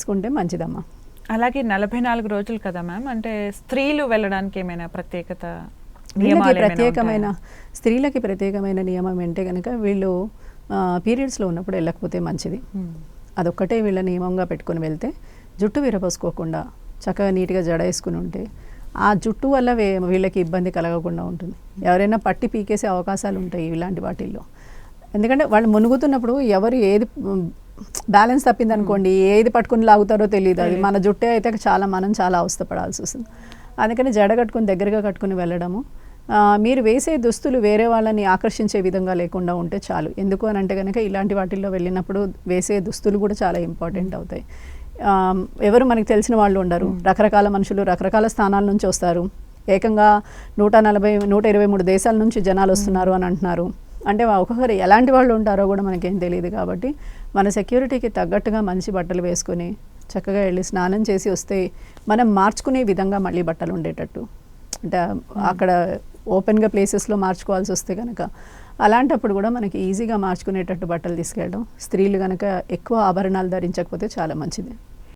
వేసుకుంటే మంచిదమ్మా. అలాగే 44 రోజులు కదా మ్యామ్, అంటే స్త్రీలు వెళ్ళడానికి ఏమైనా ప్రత్యేకత స్త్రీలకి ప్రత్యేకమైన నియమం అంటే కనుక వీళ్ళు పీరియడ్స్లో ఉన్నప్పుడు వెళ్ళకపోతే మంచిది. అదొక్కటే వీళ్ళ నియమంగా పెట్టుకుని వెళ్తే జుట్టు విరపోసుకోకుండా చక్కగా నీట్గా జడ వేసుకుని ఉంటే ఆ జుట్టు వల్ల వీళ్ళకి ఇబ్బంది కలగకుండా ఉంటుంది. ఎవరైనా పట్టి పీకేసే అవకాశాలు ఉంటాయి ఇలాంటి వాటిల్లో. ఎందుకంటే వాళ్ళు మునుగుతున్నప్పుడు ఎవరు ఏది బ్యాలెన్స్ తప్పింది అనుకోండి, ఏది పట్టుకుని లాగుతారో తెలియదు. అది మన జుట్టే అయితే మనం చాలా అవస్థపడాల్సి వస్తుంది. అందుకని జడ కట్టుకుని దగ్గరగా కట్టుకుని వెళ్ళడము. మీరు వేసే దుస్తులు వేరే వాళ్ళని ఆకర్షించే విధంగా లేకుండా ఉంటే చాలు. ఎందుకు అని అంటే కనుక ఇలాంటి వాటిల్లో వెళ్ళినప్పుడు వేసే దుస్తులు కూడా చాలా ఇంపార్టెంట్ అవుతాయి. ఎవరు మనకి తెలిసిన వాళ్ళు ఉండరు, రకరకాల మనుషులు రకరకాల స్థానాల నుంచి వస్తారు. ఏకంగా 123 దేశాల నుంచి జనాలు వస్తున్నారు అని అంటున్నారు. అంటే ఒక్కొక్కరు ఎలాంటి వాళ్ళు ఉంటారో కూడా మనకేం తెలియదు. కాబట్టి మన సెక్యూరిటీకి తగ్గట్టుగా మంచి బట్టలు వేసుకొని చక్కగా వెళ్ళి స్నానం చేసి వస్తే మనం మార్చుకునే విధంగా మళ్ళీ బట్టలు ఉండేటట్టు. అంటే అక్కడ ఓపెన్గా ప్లేసెస్లో మార్చుకోవాల్సి వస్తే కనుక అలాంటప్పుడు కూడా మనకి ఈజీగా మార్చుకునేటట్టు బట్టలు తీసుకెళ్ళడం. స్త్రీలు కనుక ఎక్కువ ఆభరణాలు ధరించకపోతే చాలా మంచిది.